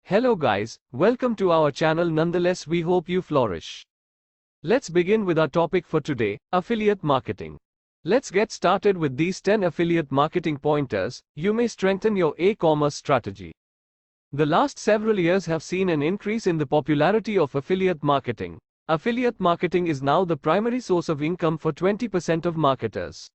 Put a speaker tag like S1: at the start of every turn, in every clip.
S1: Hello guys, welcome to our channel. Nonetheless, we hope you flourish. Let's begin with our topic for today, affiliate marketing. Let's get started with these 10 affiliate marketing pointers you may strengthen your e-commerce strategy. The last several years have seen an increase in the popularity of affiliate marketing. Affiliate marketing is now the primary source of income for 20% of marketers.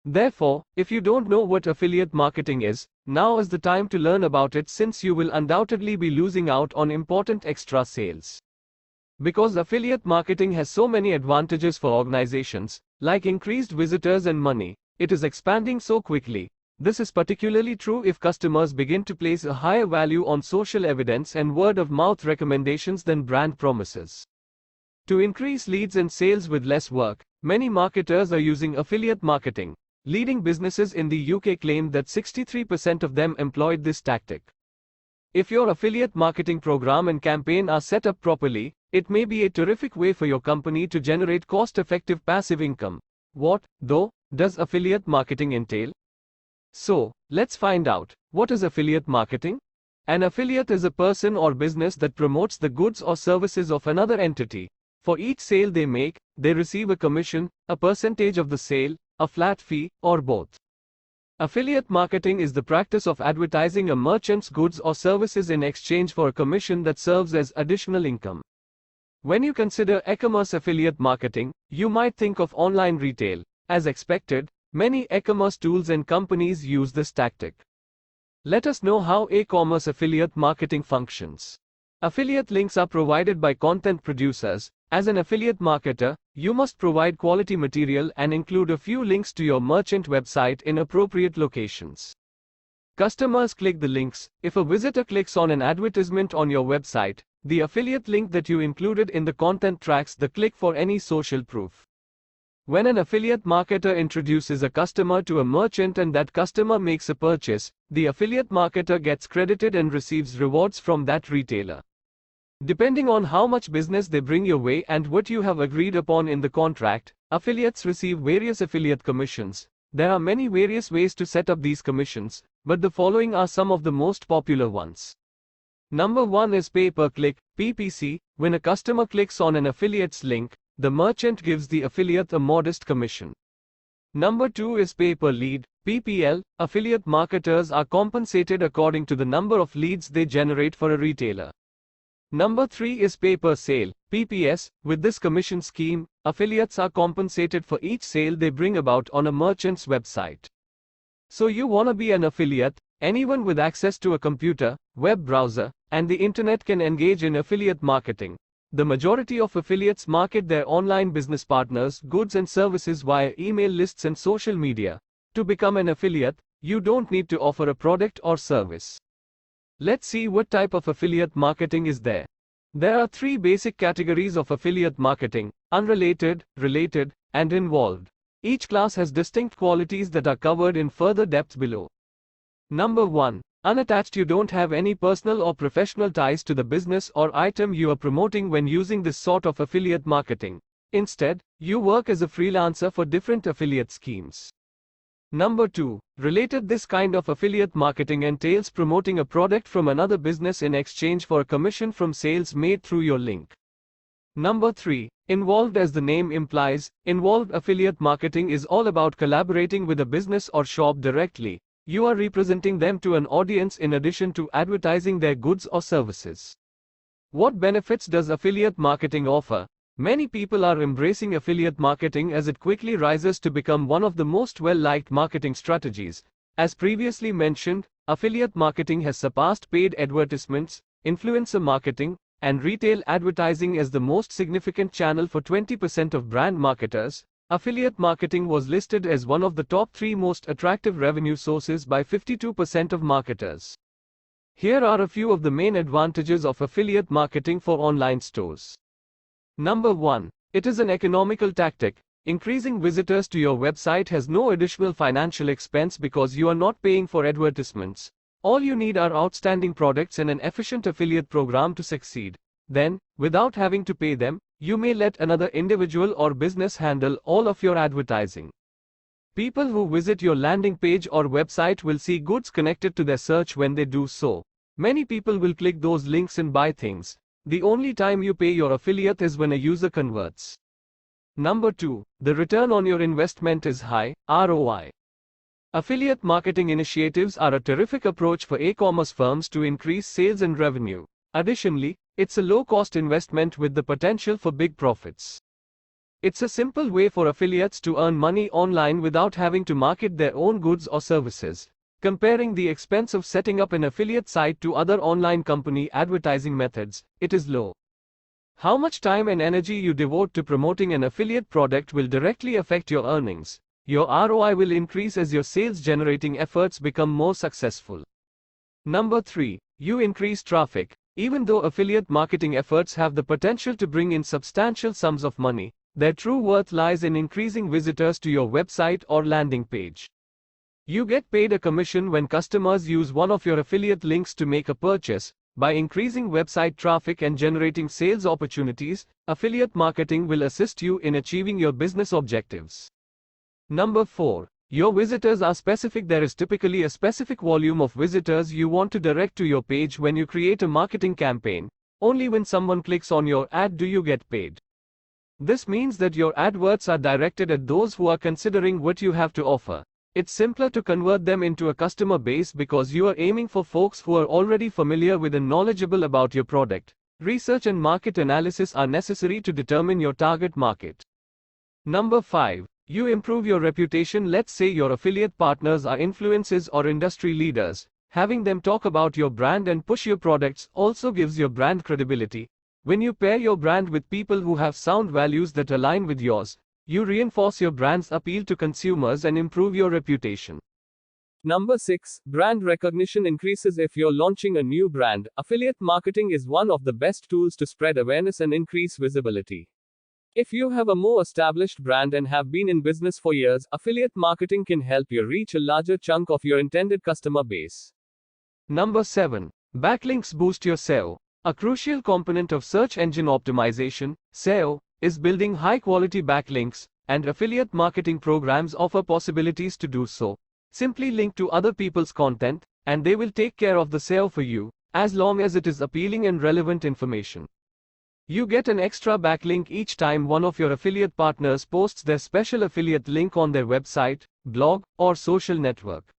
S1: Therefore, if you don't know what affiliate marketing is, now is the time to learn about it, since you will undoubtedly be losing out on important extra sales. Because affiliate marketing has so many advantages for organizations, like increased visitors and money, it is expanding so quickly. This is particularly true if customers begin to place a higher value on social evidence and word-of-mouth recommendations than brand promises. To increase leads and sales with less work, many marketers are using affiliate marketing. Leading businesses in the UK claim that 63% of them employed this tactic. If your affiliate marketing program and campaign are set up properly, it may be a terrific way for your company to generate cost-effective passive income. What, though, does affiliate marketing entail? So, let's find out. What is affiliate marketing? An affiliate is a person or business that promotes the goods or services of another entity. For each sale they make, they receive a commission, a percentage of the sale, a flat fee, or both. Affiliate marketing is the practice of advertising a merchant's goods or services in exchange for a commission that serves as additional income. When you consider e-commerce affiliate marketing, you might think of online retail. As expected, many e-commerce tools and companies use this tactic. Let us know how e-commerce affiliate marketing functions. Affiliate links are provided by content producers. As an affiliate marketer, you must provide quality material and include a few links to your merchant website in appropriate locations. Customers click the links. If a visitor clicks on an advertisement on your website, the affiliate link that you included in the content tracks the click for any social proof. When an affiliate marketer introduces a customer to a merchant and that customer makes a purchase, the affiliate marketer gets credited and receives rewards from that retailer. Depending on how much business they bring your way and what you have agreed upon in the contract, affiliates receive various affiliate commissions. There are many various ways to set up these commissions, but the following are some of the most popular ones. Number 1 is pay-per-click, PPC. When a customer clicks on an affiliate's link, the merchant gives the affiliate a modest commission. Number 2 is pay-per-lead, PPL. Affiliate marketers are compensated according to the number of leads they generate for a retailer. Number 3 is pay-per-sale, PPS. With this commission scheme, affiliates are compensated for each sale they bring about on a merchant's website. So you wanna be an affiliate? Anyone with access to a computer, web browser, and the internet can engage in affiliate marketing. The majority of affiliates market their online business partners' goods and services via email lists and social media. To become an affiliate, you don't need to offer a product or service. Let's see what type of affiliate marketing is there. There are 3 basic categories of affiliate marketing: unrelated, related, and involved. Each class has distinct qualities that are covered in further depth below. Number 1. Unattached. You don't have any personal or professional ties to the business or item you are promoting when using this sort of affiliate marketing. Instead, you work as a freelancer for different affiliate schemes. Number 2. Related. This kind of affiliate marketing entails promoting a product from another business in exchange for a commission from sales made through your link. Number 3. Involved. As the name implies, involved affiliate marketing is all about collaborating with a business or shop directly. You are representing them to an audience in addition to advertising their goods or services. What benefits does affiliate marketing offer? Many people are embracing affiliate marketing as it quickly rises to become one of the most well-liked marketing strategies. As previously mentioned, affiliate marketing has surpassed paid advertisements, influencer marketing, and retail advertising as the most significant channel for 20% of brand marketers. Affiliate marketing was listed as one of the top 3 most attractive revenue sources by 52% of marketers. Here are a few of the main advantages of affiliate marketing for online stores. Number 1. It is an economical tactic. Increasing visitors to your website has no additional financial expense because you are not paying for advertisements. All you need are outstanding products and an efficient affiliate program to succeed. Then, without having to pay them, you may let another individual or business handle all of your advertising. People who visit your landing page or website will see goods connected to their search when they do so. Many people will click those links and buy things. The only time you pay your affiliate is when a user converts. Number 2. The return on your investment is high, ROI. Affiliate marketing initiatives are a terrific approach for e-commerce firms to increase sales and revenue. Additionally, it's a low-cost investment with the potential for big profits. It's a simple way for affiliates to earn money online without having to market their own goods or services. Comparing the expense of setting up an affiliate site to other online company advertising methods, it is low. How much time and energy you devote to promoting an affiliate product will directly affect your earnings. Your ROI will increase as your sales-generating efforts become more successful. Number 3. You increase traffic. Even though affiliate marketing efforts have the potential to bring in substantial sums of money, their true worth lies in increasing visitors to your website or landing page. You get paid a commission when customers use one of your affiliate links to make a purchase. By increasing website traffic and generating sales opportunities, affiliate marketing will assist you in achieving your business objectives. Number 4. Your visitors are specific. There is typically a specific volume of visitors you want to direct to your page when you create a marketing campaign. Only when someone clicks on your ad do you get paid. This means that your adverts are directed at those who are considering what you have to offer. It's simpler to convert them into a customer base because you are aiming for folks who are already familiar with and knowledgeable about your product. Research and market analysis are necessary to determine your target market. Number 5. You improve your reputation. Let's say your affiliate partners are influencers or industry leaders. Having them talk about your brand and push your products also gives your brand credibility. When you pair your brand with people who have sound values that align with yours, you reinforce your brand's appeal to consumers and improve your reputation. Number 6. Brand recognition increases. If you're launching a new brand, affiliate marketing is one of the best tools to spread awareness and increase visibility. If you have a more established brand and have been in business for years, affiliate marketing can help you reach a larger chunk of your intended customer base. Number 7. Backlinks boost your SEO. A crucial component of search engine optimization, SEO, is building high-quality backlinks, and affiliate marketing programs offer possibilities to do so. Simply link to other people's content, and they will take care of the SEO for you, as long as it is appealing and relevant information. You get an extra backlink each time one of your affiliate partners posts their special affiliate link on their website, blog, or social network.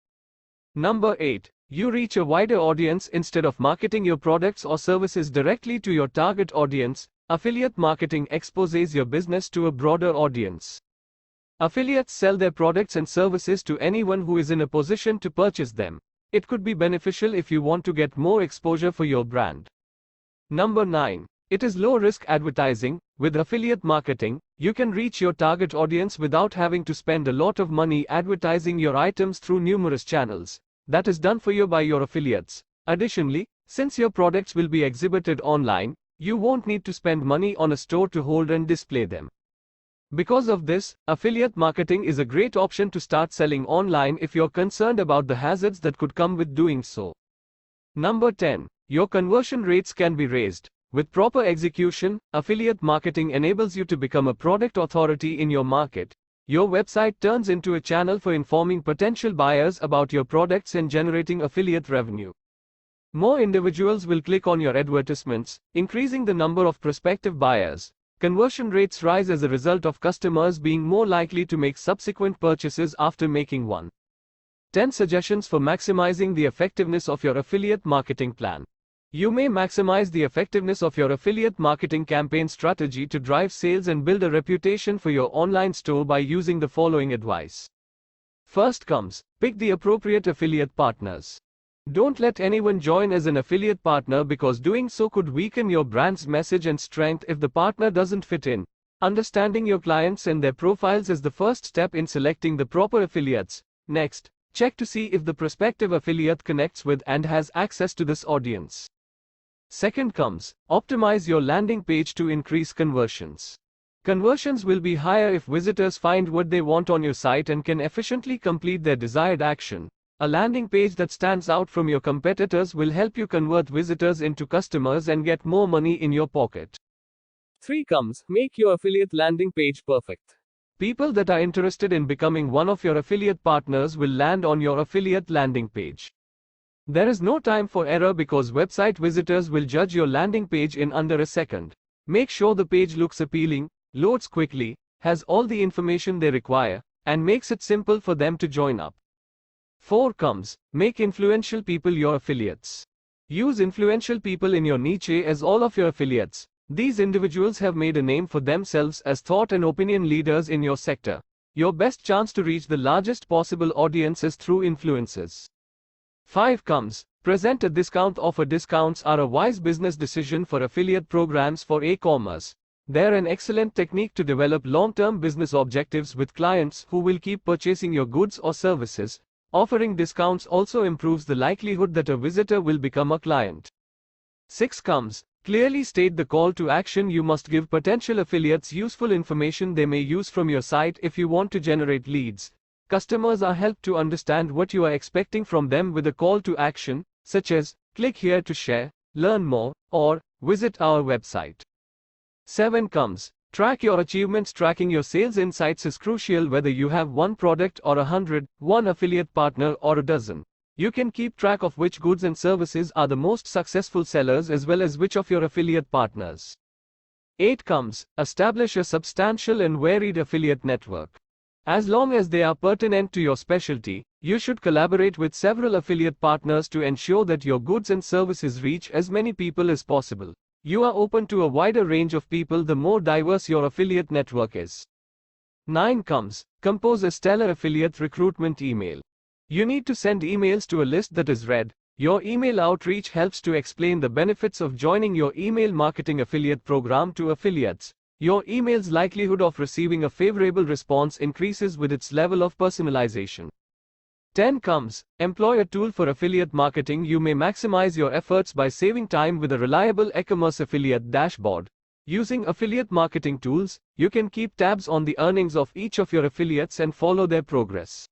S1: Number 8. You reach a wider audience. Instead of marketing your products or services directly to your target audience, affiliate marketing exposes your business to a broader audience. Affiliates sell their products and services to anyone who is in a position to purchase them. It could be beneficial if you want to get more exposure for your brand. Number 9. It is low-risk advertising. With affiliate marketing, you can reach your target audience without having to spend a lot of money advertising your items through numerous channels. That is done for you by your affiliates. Additionally, since your products will be exhibited online, you won't need to spend money on a store to hold and display them. Because of this, affiliate marketing is a great option to start selling online if you're concerned about the hazards that could come with doing so. Number 10. Your conversion rates can be raised. With proper execution, affiliate marketing enables you to become a product authority in your market. Your website turns into a channel for informing potential buyers about your products and generating affiliate revenue. More individuals will click on your advertisements, increasing the number of prospective buyers. Conversion rates rise as a result of customers being more likely to make subsequent purchases after making one. 10 suggestions for maximizing the effectiveness of your affiliate marketing plan. You may maximize the effectiveness of your affiliate marketing campaign strategy to drive sales and build a reputation for your online store by using the following advice. First comes, pick the appropriate affiliate partners. Don't let anyone join as an affiliate partner because doing so could weaken your brand's message and strength if the partner doesn't fit in. Understanding your clients and their profiles is the first step in selecting the proper affiliates. Next, check to see if the prospective affiliate connects with and has access to this audience. Second comes, optimize your landing page to increase conversions. Conversions will be higher if visitors find what they want on your site and can efficiently complete their desired action. A landing page that stands out from your competitors will help you convert visitors into customers and get more money in your pocket. 3 comes, make your affiliate landing page perfect. People that are interested in becoming one of your affiliate partners will land on your affiliate landing page. There is no time for error because website visitors will judge your landing page in under a second. Make sure the page looks appealing, loads quickly, has all the information they require, and makes it simple for them to join up. 4 comes, make influential people your affiliates. Use influential people in your niche as all of your affiliates. These individuals have made a name for themselves as thought and opinion leaders in your sector. Your best chance to reach the largest possible audience is through influencers. 5 comes, present a discount offer. Discounts are a wise business decision for affiliate programs for e-commerce. They're an excellent technique to develop long-term business objectives with clients who will keep purchasing your goods or services. Offering discounts also improves the likelihood that a visitor will become a client. 6 comes, clearly state the call to action. You must give potential affiliates useful information they may use from your site if you want to generate leads. Customers are helped to understand what you are expecting from them with a call to action, such as, click here to share, learn more, or visit our website. 7 comes, track your achievements. Tracking your sales insights is crucial whether you have one product or 100, one affiliate partner or a dozen. You can keep track of which goods and services are the most successful sellers as well as which of your affiliate partners. 8 comes, establish a substantial and varied affiliate network. As long as they are pertinent to your specialty, you should collaborate with several affiliate partners to ensure that your goods and services reach as many people as possible. You are open to a wider range of people the more diverse your affiliate network is. 9 comes, compose a stellar affiliate recruitment email. You need to send emails to a list that is read. Your email outreach helps to explain the benefits of joining your email marketing affiliate program to affiliates. Your email's likelihood of receiving a favorable response increases with its level of personalization. 10 comes, employ a tool for affiliate marketing. You may maximize your efforts by saving time with a reliable e-commerce affiliate dashboard. Using affiliate marketing tools, you can keep tabs on the earnings of each of your affiliates and follow their progress.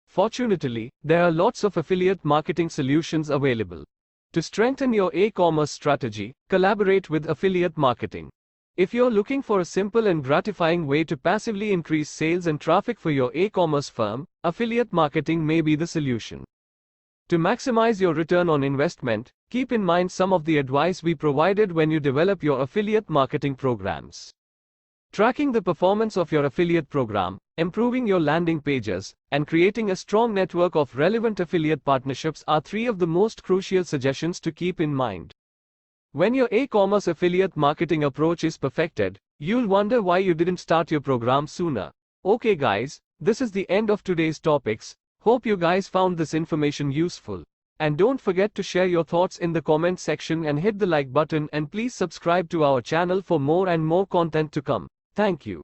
S1: Fortunately, there are lots of affiliate marketing solutions available. To strengthen your e-commerce strategy, collaborate with affiliate marketing. If you're looking for a simple and gratifying way to passively increase sales and traffic for your e-commerce firm, affiliate marketing may be the solution. To maximize your return on investment, keep in mind some of the advice we provided when you develop your affiliate marketing programs. Tracking the performance of your affiliate program, improving your landing pages, and creating a strong network of relevant affiliate partnerships are 3 of the most crucial suggestions to keep in mind. When your e-commerce affiliate marketing approach is perfected, you'll wonder why you didn't start your program sooner. Okay guys, this is the end of today's topics. Hope you guys found this information useful. And don't forget to share your thoughts in the comment section and hit the like button, and please subscribe to our channel for more and more content to come. Thank you.